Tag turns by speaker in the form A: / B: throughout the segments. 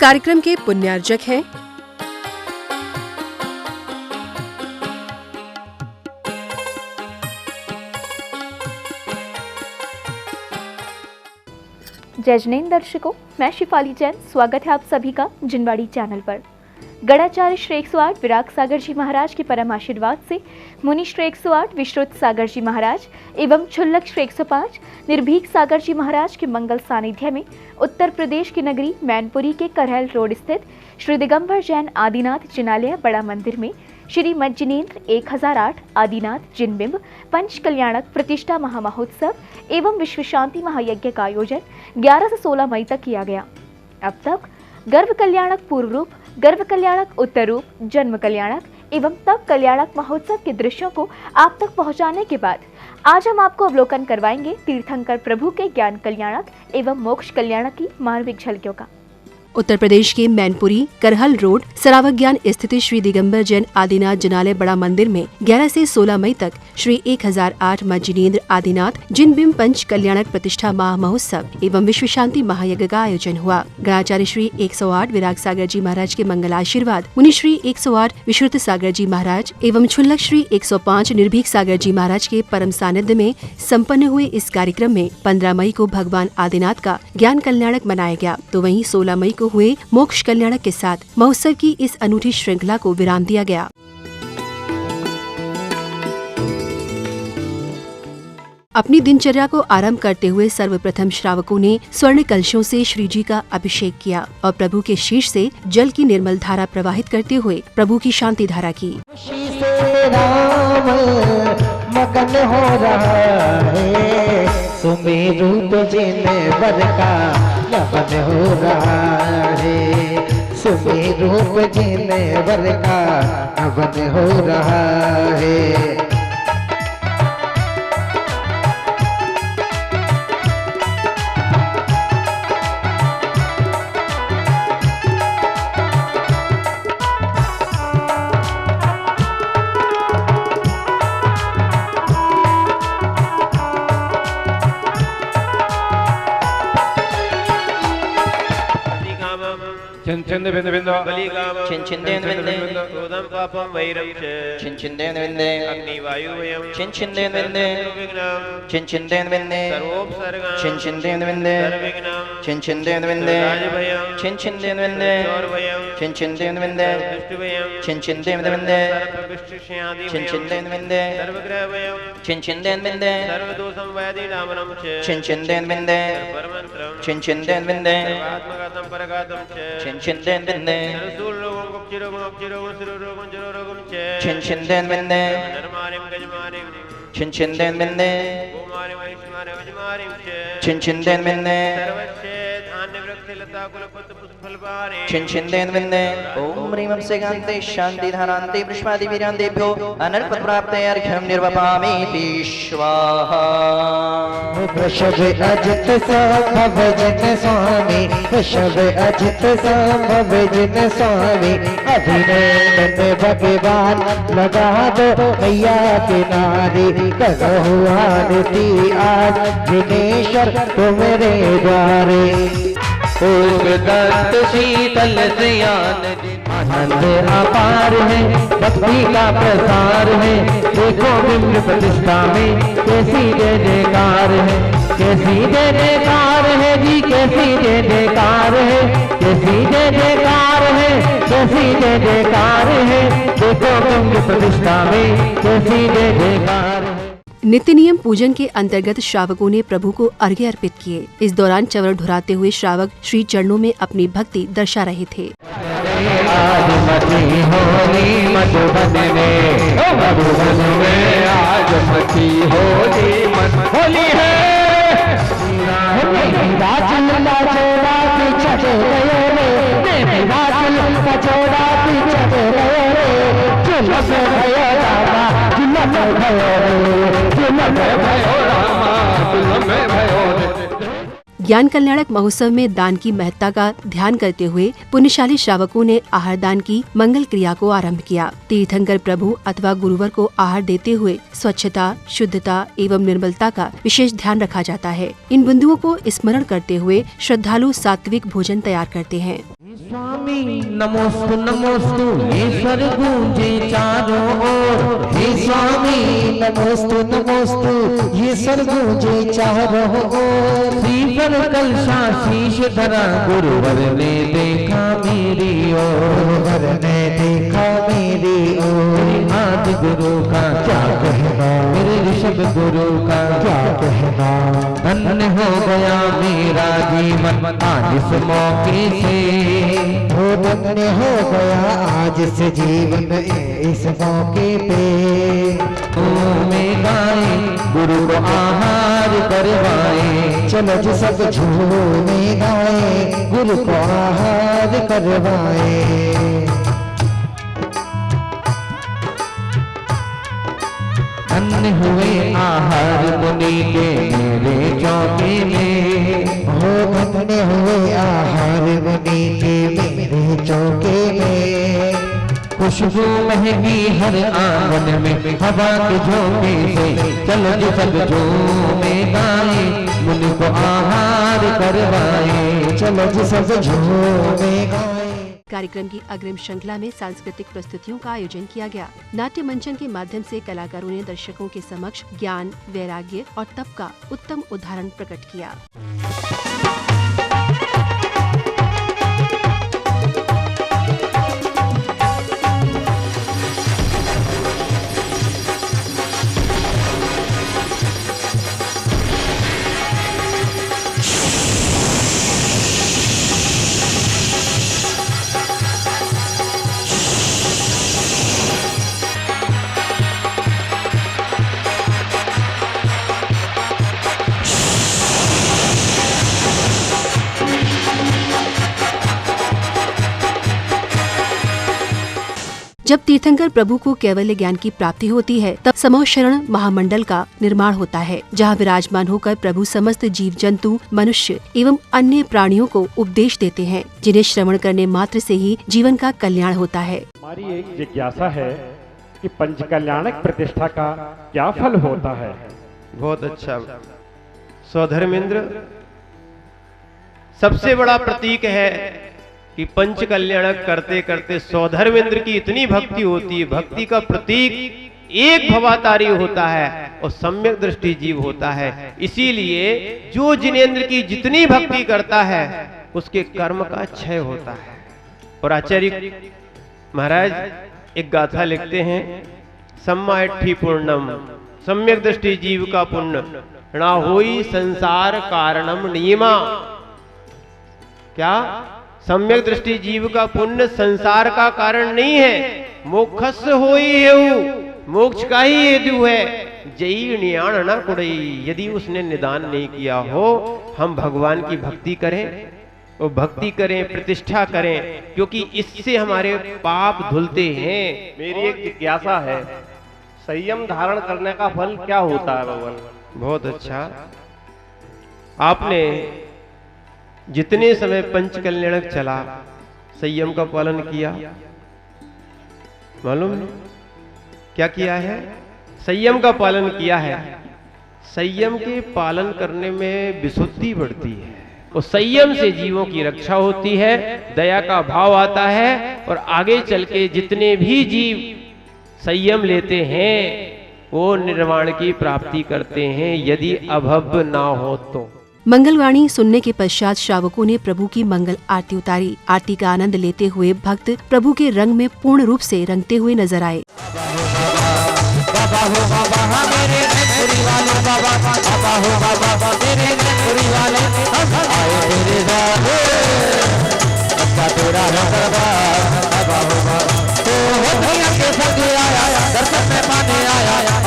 A: कार्यक्रम के पुण्यार्जक हैं
B: जय जैन दर्शकों, मैं शिफाली जैन। स्वागत है आप सभी का जिनवाड़ी चैनल पर। गणाचार्य श्री 108 विराग सागर जी महाराज के परम आशीर्वाद से मुनि श्री 108 विश्रुत सागर जी महाराज एवं क्षुल्लक श्री 105 निर्भीक सागर जी महाराज के मंगल सानिध्य में उत्तर प्रदेश की नगरी मैनपुरी के करहल रोड स्थित श्री दिगंबर जैन आदिनाथ जिनालय बड़ा मंदिर में श्री मज्जिनेन्द्र 1008 आदिनाथ जिनबिंब पंच कल्याणक प्रतिष्ठा महामहोत्सव एवं विश्व शांति महायज्ञ का आयोजन 11 से 16 मई तक किया गया। अब तक गर्भ कल्याणक पूर्व रूप, गर्भ कल्याणक उत्तर रूप, जन्म कल्याणक एवं तप कल्याणक महोत्सव के दृश्यों को आप तक पहुंचाने के बाद आज हम आपको अवलोकन करवाएंगे तीर्थंकर प्रभु के ज्ञान कल्याणक एवं मोक्ष कल्याणक की मार्मिक झलकियों का।
A: उत्तर प्रदेश के मैनपुरी करहल रोड सरावज्ञान स्थित श्री दिगंबर जैन आदिनाथ जिनालय बड़ा मंदिर में 11 से 16 मई तक श्री 1008 मज्जिनेन्द्र आदिनाथ जिनबिंब पंच कल्याणक प्रतिष्ठा महा महोत्सव एवं विश्व शांति महायज्ञ का आयोजन हुआ। गणाचार्य श्री 108 विराग सागर जी महाराज के मंगलाशीर्वाद, मुनि श्री 108 विश्रुत सागर जी महाराज एवं क्षुल्लक श्री 105 निर्भीक सागर जी महाराज के परम सानिध्य में सम्पन्न हुए इस कार्यक्रम में 15 मई को भगवान आदिनाथ का ज्ञान कल्याणक मनाया गया, तो वहीं 16 मई को हुए मोक्ष कल्याणक के साथ महोत्सव की इस अनूठी श्रृंखला को विराम दिया गया। अपनी दिनचर्या को आरंभ करते हुए सर्वप्रथम श्रावकों ने स्वर्ण कलशों से श्री जी का अभिषेक किया और प्रभु के शीश से जल की निर्मल धारा प्रवाहित करते हुए प्रभु की शांति धारा की।
C: मगन हो रहा है सुमेरु तुझने बरका लगन हो रहा है, सुमेरु तुझने बरका लगन हो रहा है।
D: छिंदे बिंदु
E: छिंदे बिंदे
D: क्रोधम पापम वैरम
E: छिंदे बिंदे
D: अग्नि वायु वयम
E: छिंदे बिंदे छिंदे बिंदे
D: सर्वोपसर्गम
E: छिंदे बिंदे
D: सर्वविघ्नम
E: छिंदे बिंदे
D: राजभयम
E: छिंदे बिंदे
D: चौरभयम
E: छिंदे बिंदे
D: दुष्टभयम
E: छिंदे बिंदे
D: सर्वप्रविष्टस्यादि
E: छिंदे बिंदे
D: सर्वग्रहभयम
E: छिंदे बिंदे
D: सर्वदोषं वैदि नामनम
E: छिंदे बिंदे
D: परमंत्रम
E: छिंदे बिंदे
D: आत्मघातम परघातम
E: छिंदे बिंदे
D: सर्वसूलरोगं कुक्षिरोगं अक्षिरोगं शिरोरोगं जरोरोगं
E: छिंदे बिंदे
D: नरमारिं गजमारिं
E: छिंदे बिंदे
D: गोमारिं वैश्वारिं वजमारिं
E: छिंदे बिंदे
D: सर्वश्चेद आन्यवृक्षलता कुलपत्र पुष्पफलपारे
E: छिंदे बिंदे ओम ह्रीं से गान्ते शांति धारान्ते पुष्पादि वीरान्तेभ्यो अनर्प प्राप्ते अर्घ्यं निर्वपामीति स्वाहा।
C: वृषभ अजित संभव जिन स्वामी, वृषभ अजित संभव जिन स्वामी, अभिनंदन भगवान लगा दो मैया किनारे, करो आरती आज जिनेश्वर तुम्हारे द्वारे।
F: दत्त शीतल श्रियान
C: आनंद अपार है, भक्ति का प्रसार है, देखो बिंब प्रतिष्ठा में कैसी जय जयकार है, कैसी जय जयकार है जी, कैसी जय जयकार है, कैसी जय जयकार है, कैसी जय जयकार है, देखो बिंब प्रतिष्ठा में कैसी जय जयकार है।
A: नित्य नियम पूजन के अंतर्गत श्रावकों ने प्रभु को अर्घ्य अर्पित किए। इस दौरान चवर ढुराते हुए श्रावक श्री चरणों में अपनी भक्ति दर्शा रहे थे।
C: आज मची होली मधुबन में, मधुबन में आज मची होली होली है।
A: ज्ञान कल्याणक महोत्सव में दान की महत्ता का ध्यान करते हुए पुण्यशाली श्रावकों ने आहार दान की मंगल क्रिया को आरंभ किया। तीर्थंकर प्रभु अथवा गुरुवर को आहार देते हुए स्वच्छता, शुद्धता एवं निर्मलता का विशेष ध्यान रखा जाता है। इन बिंदुओं को स्मरण करते हुए श्रद्धालु सात्विक भोजन तैयार करते हैं।
C: स्वामी नमोस्तु नमोस्तु ये स्वर गूंजे चारों ओर। हे स्वामी
G: नमोस्तु नमोस्तु ये स्वर गूंजे चारों ओर।
C: श्रीफल कलशा शीश धरा गुरुवर ने देखा मेरी ओर।
G: गुरुवर ने देखा मेरी ओर।
C: आदि गुरु का क्या कहना, मेरे ऋषभ गुरु का
G: क्या कहना।
C: धन्य हो गया मेरा जीवन आज इस मौके से।
G: हो धन्य हो गया आज से जीवन इस मौके पे।
C: में गाए गुरु को आहार करवाए।
G: चलो जी सब झूमे गाए गुरु को आहार करवाए।
C: धन्य हुए आहार मुनि के मेरे चौके में।
G: हो धन्य हुए आहार मुनि के मेरे चौके में।
C: खुशबू महकी हर आंगन में हवा के झोंके से। चलो जी सब झूमे गाए मुनि को आहार करवाए।
G: चलो जी सब झूमे गाए।
A: कार्यक्रम की अग्रिम श्रृंखला में सांस्कृतिक प्रस्तुतियों का आयोजन किया गया। नाट्य मंचन के माध्यम से कलाकारों ने दर्शकों के समक्ष ज्ञान, वैराग्य और तप का उत्तम उदाहरण प्रकट किया। जब तीर्थंकर प्रभु को कैवल्य ज्ञान की प्राप्ति होती है तब समूह शरण महामंडल का निर्माण होता है, जहाँ विराजमान होकर प्रभु समस्त जीव जंतु, मनुष्य एवं अन्य प्राणियों को उपदेश देते हैं, जिन्हें श्रवण करने मात्र से ही जीवन का कल्याण होता है।
H: हमारी एक जिज्ञासा है कि पंचकल्याणक प्रतिष्ठा का क्या फल होता है।
D: बहुत अच्छा स्वधर्मेंद्र, सबसे बड़ा प्रतीक है कि पंच कल्याणक करते करते स्वधर्मेंद्र की इतनी भक्ति होती है। भक्ति का प्रतीक एक भवातारी होता है और सम्यक दृष्टि जीव होता है। इसीलिए जो जिनेंद्र की जितनी भक्ति करता है उसके कर्म का क्षय होता है। और आचार्य महाराज एक गाथा लिखते हैं, सम्मायठी पूर्णम सम्यक दृष्टि जीव का पुण्य ना होई संसार कारणम नियमा। क्या सम्यक दृष्टि जीव का पुण्य संसार का कारण नहीं है, मोक्षस होई हेउ, मोक्ष का ही हेतु है। जई नियाण न कुड़ई, यदि उसने निदान नहीं किया हो। हम भगवान की भक्ति करें और भक्ति करें, प्रतिष्ठा करें, क्योंकि इससे हमारे पाप धुलते हैं।
H: मेरी एक जिज्ञासा है, संयम धारण करने का फल क्या होता है भगवान।
D: बहुत अच्छा, आपने जितने समय पंच कल्याणक चला संयम का पालन किया, मालूम क्या किया है? संयम का पालन किया है। संयम के पालन करने में विशुद्धि बढ़ती है और संयम से जीवों की रक्षा होती है, दया का भाव आता है और आगे चल के जितने भी जीव संयम लेते हैं वो निर्वाण की प्राप्ति करते हैं, यदि अभव ना हो तो।
A: मंगलवाणी सुनने के पश्चात श्रावकों ने प्रभु की मंगल आरती उतारी। आरती का आनंद लेते हुए भक्त प्रभु के रंग में पूर्ण रूप से रंगते हुए नजर आए।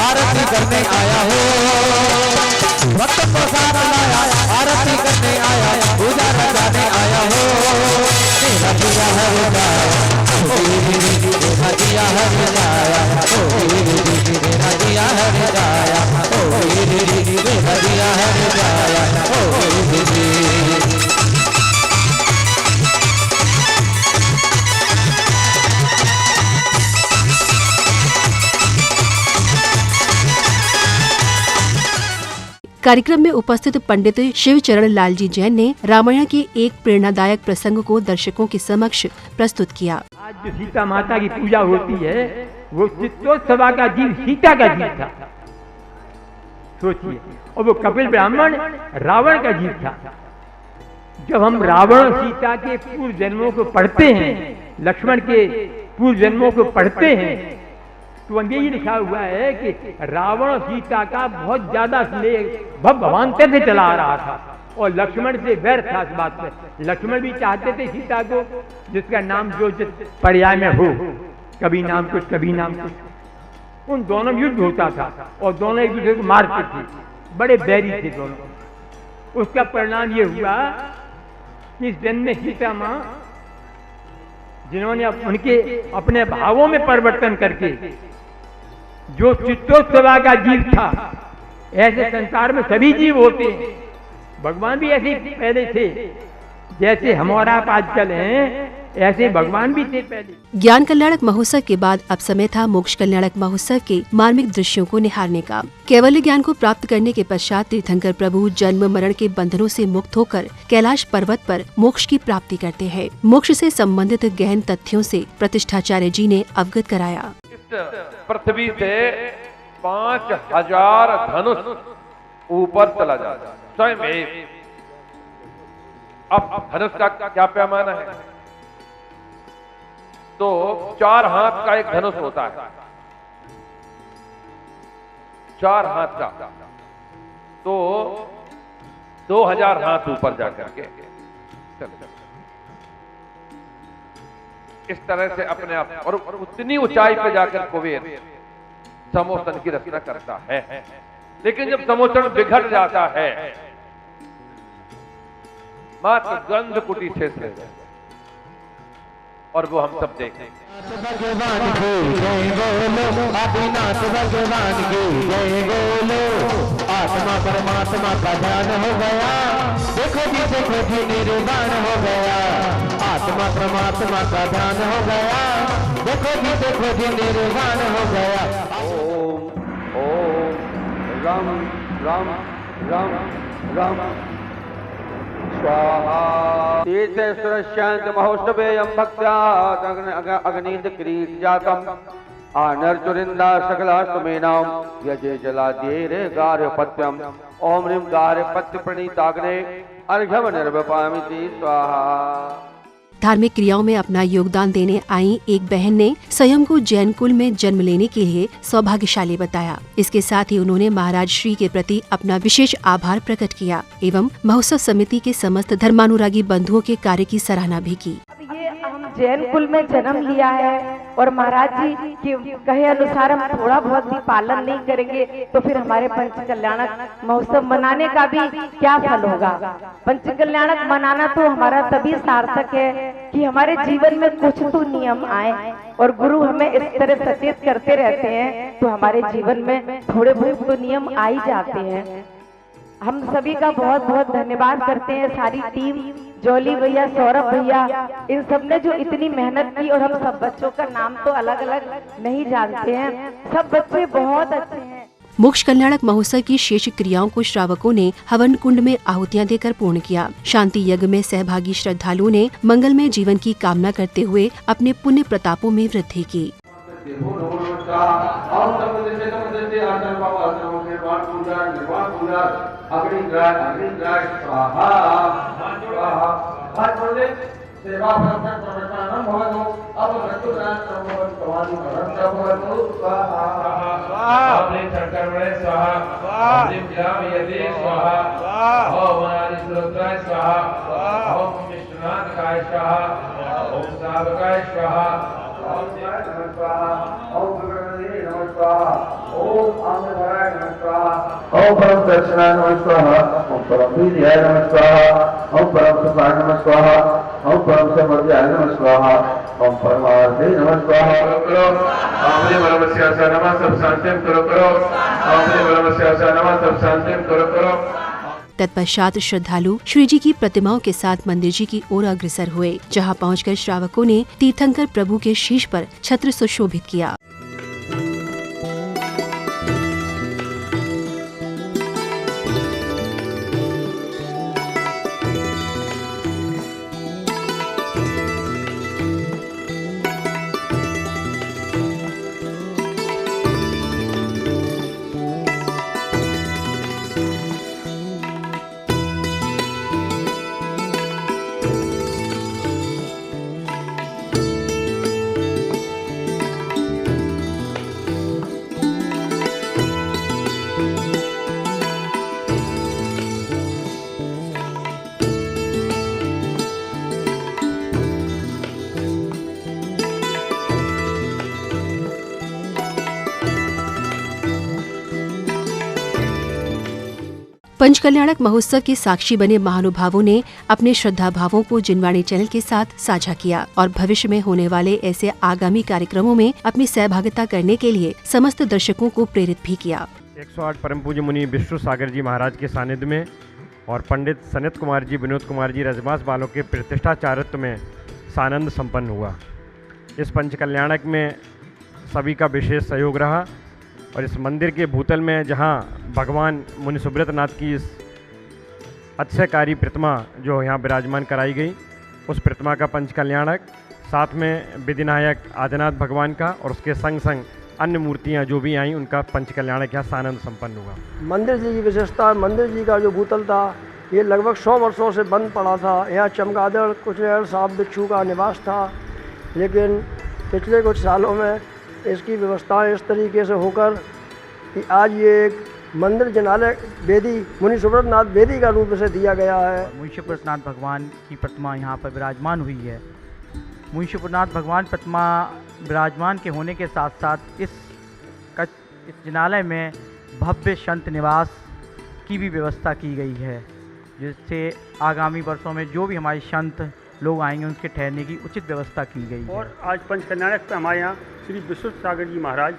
C: आरती करने आया हो, भक्त प्रसाद लाया, आरती करने आया, पूजा लगाने आया हो। तेरा दिया है विदाया, तेरा दिया है विदाया, तेरा दिया है विदाया, तेरा दिया है विदाया।
A: कार्यक्रम में उपस्थित पंडित शिवचरण लालजी जैन ने रामायण के एक प्रेरणादायक प्रसंग को दर्शकों के समक्ष प्रस्तुत किया।
I: आज जो सीता माता की पूजा होती है वो चित्तोत्सवा का जीव सीता का जीव था, सोचिए। और वो कपिल ब्राह्मण रावण का जीव था। जब हम रावण सीता के पूर्व जन्मों को पढ़ते हैं, लक्ष्मण के पूर्व जन्मों को पढ़ते हैं, तो यही लिखा हुआ है कि रावण सीता का बहुत ज्यादा स्नेह भगवान से चला आ रहा था और लक्ष्मण से वैर था इस बात पे। लक्ष्मण भी चाहते थे सीता को जिसका नाम जो पर्याय में हो, कभी नाम कुछ कभी नाम कुछ। उन दोनों में युद्ध होता था और दोनों एक दूसरे को मारते थे, बड़े बैरी थे दोनों। उसका परिणाम ये हुआ कि इस जन्म में सीता माँ, जिन्होंने उनके अपने भावों में परिवर्तन करके जो चित्तोत्सवा का जीव था, ऐसे संसार में सभी जीव होते हैं, भगवान भी ऐसे पहले थे, जैसे हमारा आप आजकल हैं ऐसे भगवान भी थे पहले।
A: ज्ञान कल्याणक महोत्सव के बाद अब समय था मोक्ष कल्याणक महोत्सव के मार्मिक दृश्यों को निहारने का। कैवल्य ज्ञान को प्राप्त करने के पश्चात तीर्थंकर प्रभु जन्म मरण के बंधनों से मुक्त होकर कैलाश पर्वत पर मोक्ष की प्राप्ति करते हैं। मोक्ष से संबंधित गहन तथ्यों से प्रतिष्ठाचार्य जी ने अवगत कराया।
J: पृथ्वी से 5000 धनुष ऊपर चला जाता है स्वयं। अब धनुष का क्या पैमाना है? तो 4 हाथ का एक धनुष होता है, 4 हाथ का, तो 2000 हाथ ऊपर जाकर के इस तरह से अपने आप और उतनी ऊंचाई पे जाकर कुबेर समोसन की रचना करता है। लेकिन जब समोसन बिगड़ जाता है, मात्र गंध कुटी शेष रह जाए और वो हम सब देखें।
C: भगवान की जय बोलो, आदिनाथ भगवान की जय बोलो। आत्मा परमात्मा का ध्यान हो गया, देखो जी निर्वाण हो गया। आत्मा परमात्मा का ध्यान हो गया, देखो जी निर्वाण हो गया।
J: ओम ओम रम रम रम रम स्वाहा। तीर्थेश्वर शांत महोत्सवे भक्त्या अग्निंद क्रीड जातम आनर्चुरिंदा सकलाष्टमेनाम यजे जलाद्ये रे गार्हपत्यम। ओम ह्रीं गार्हपत्य प्रणीताग्ने अर्घ्यम निर्वपामिति स्वाहा।
A: धार्मिक क्रियाओं में अपना योगदान देने आई एक बहन ने स्वयं को जैन कुल में जन्म लेने के लिए सौभाग्यशाली बताया। इसके साथ ही उन्होंने महाराज श्री के प्रति अपना विशेष आभार प्रकट किया एवं महोत्सव समिति के समस्त धर्मानुरागी बंधुओं के कार्य की सराहना भी की।
K: ये हम जैन कुल में जन्म लिया है और महाराज जी के कहे अनुसार हम थोड़ा बहुत भी पालन नहीं करेंगे तो फिर हमारे पंच कल्याणक महोत्सव मनाने का भी क्या फल होगा। पंच कल्याणक मनाना तो हमारा तभी सार्थक है कि हमारे जीवन में कुछ तो नियम आए और गुरु हमें इस तरह सचेत करते रहते हैं तो हमारे जीवन में थोड़े बहुत तो नियम आ ही जाते हैं। हम सभी का बहुत बहुत धन्यवाद करते हैं, सारी टीम, जॉली भैया, सौरभ भैया, इन सब ने जो इतनी मेहनत की। और हम सब बच्चों का नाम तो अलग अलग नहीं जानते हैं, सब बच्चे बहुत अच्छे हैं।
A: मोक्ष कल्याणक महोत्सव की शेष क्रियाओं को श्रावकों ने हवन कुंड में आहुतियां देकर पूर्ण किया। शांति यज्ञ में सहभागी श्रद्धालुओं ने मंगलमय जीवन की कामना करते हुए अपने पुण्य प्रतापों में वृद्धि की।
J: ओम परम दक्षिणाय नमः स्वाहा। ओम परम वीर्याय नमः स्वाहा। ओम परम सुखाय नमः स्वाहा। ओम परम समृद्धाय नमः स्वाहा। ओम परमार्थे नमः स्वाहा। करो आमने परमस्यासा नमः सब शांतिम करो। आमने परमस्यासा नमः सब शांतिम करो।
A: तत्पश्चात श्रद्धालु श्री जी की प्रतिमाओं के साथ मंदिर जी की ओर अग्रसर हुए, जहां पहुंचकर श्रावकों ने तीर्थंकर प्रभु के शीश पर छत्र सुशोभित किया। पंचकल्याणक महोत्सव के साक्षी बने महानुभावों ने अपने श्रद्धा भावों को जिनवाणी चैनल के साथ साझा किया और भविष्य में होने वाले ऐसे आगामी कार्यक्रमों में अपनी सहभागिता करने के लिए समस्त दर्शकों को प्रेरित भी किया।
H: 108 परम पूज्य मुनि विष्णु सागर जी महाराज के सानिध्य में और पंडित सनत कुमार जी, विनोद कुमार जी रजमास बालों के प्रतिष्ठाचारित्व में सानंद संपन्न हुआ। इस पंचकल्याणक में सभी का विशेष सहयोग रहा और इस मंदिर के भूतल में जहां भगवान मुनि सुब्रत नाथ की इस अतिशयकारी प्रतिमा जो यहाँ विराजमान कराई गई, उस प्रतिमा का पंचकल्याणक, साथ में विधिनायक आदिनाथ भगवान का और उसके संग संग अन्य मूर्तियाँ जो भी आईं उनका पंचकल्याणक यहाँ सानंद संपन्न हुआ।
L: मंदिर जी की विशेषता, मंदिर जी का जो भूतल था ये लगभग 100 वर्षों से बंद पड़ा था। यहाँ चमगादड़, कुचेल, सांप बिच्छू का निवास था, लेकिन पिछले कुछ सालों में इसकी व्यवस्थाएं इस तरीके से होकर कि आज ये एक मंदिर जिनालय वेदी मुनि सुब्रत नाथ वेदी का रूप से दिया गया है।
M: मुनि सुब्रत नाथ भगवान की प्रतिमा यहाँ पर विराजमान हुई है। मुनि सुब्रत नाथ भगवान प्रतिमा विराजमान के होने के साथ साथ इस जिनालय में भव्य संत निवास की भी व्यवस्था की गई है, जिससे आगामी वर्षों में जो भी हमारे संत लोग आएंगे उनके ठहरने की उचित व्यवस्था की गई है।
N: और आज पंचकल्याणक पे हमारे यहाँ श्री विष्णु सागर जी महाराज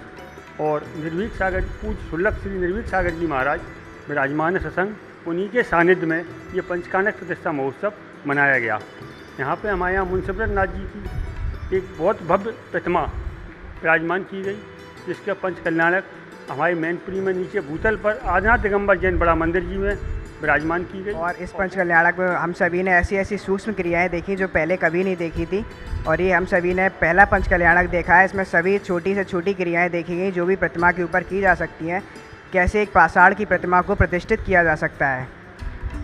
N: और निर्भीक सागर पूज्य सुल्लभ श्री निर्भीक सागर जी महाराज विराजमान सत्संग, उन्हीं के सानिध्य में ये पंचकल्याणक प्रतिष्ठा महोत्सव मनाया गया। यहाँ पे हमारे यहाँ मुनि सुब्रत नाथ जी की एक बहुत भव्य प्रतिमा विराजमान की गई, जिसका पंचकल्याणक हमारे मैनपुरी में नीचे भूतल पर आदिनाथ दिगंबर जैन बड़ा मंदिर जी में विराजमान की गई।
O: और इस पंचकल्याणक में हम सभी ने ऐसी ऐसी सूक्ष्म क्रियाएं देखी जो पहले कभी नहीं देखी थी, और ये हम सभी ने पहला पंचकल्याणक देखा है। इसमें सभी छोटी से छोटी क्रियाएं देखी गई जो भी प्रतिमा के ऊपर की जा सकती हैं, कैसे एक पाषाण की प्रतिमा को प्रतिष्ठित किया जा सकता है।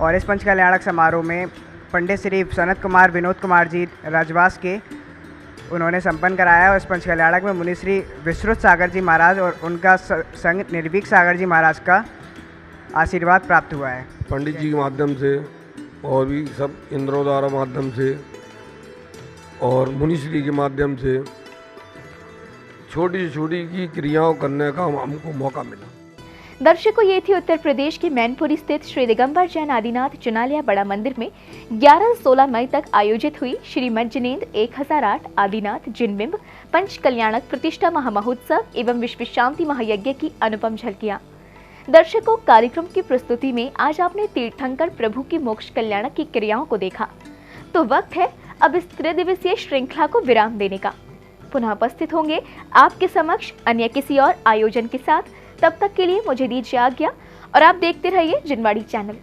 O: और इस पंचकल्याणक समारोह में पंडित श्री सनत कुमार, विनोद कुमार जी राजवास के उन्होंने संपन्न कराया और इस पंचकल्याणक में मुनि श्री विश्रुत सागर जी महाराज और उनका संग निर्भीक सागर जी महाराज का आशीर्वाद प्राप्त हुआ है।
P: पंडित जी के माध्यम से और भी सब इंद्रोद्वारा माध्यम से और मुनिश्री के माध्यम से छोटी छोटी की क्रियाओं करने का हमको मौका मिला।
B: दर्शकों, ये थी उत्तर प्रदेश के मैनपुरी स्थित श्री दिगंबर जैन आदिनाथ जिनालय बड़ा मंदिर में 11-16 मई तक आयोजित हुई श्री जिनेन्द्र 1008 आदिनाथ जिनबिंब पंचकल्याणक प्रतिष्ठा महामहोत्सव एवं विश्व शांति महायज्ञ की अनुपम झलकियां। दर्शकों, कार्यक्रम की प्रस्तुति में आज आपने तीर्थंकर प्रभु की मोक्ष कल्याणक की क्रियाओं को देखा, तो वक्त है अब इस त्रिदिवसीय श्रृंखला को विराम देने का। पुनः उपस्थित होंगे आपके समक्ष अन्य किसी और आयोजन के साथ। तब तक के लिए मुझे दीजिए आज्ञा और आप देखते रहिए जिनवाड़ी चैनल।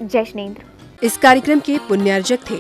B: जय जिनेन्द्र।
A: इस कार्यक्रम के पुण्यार्जक थे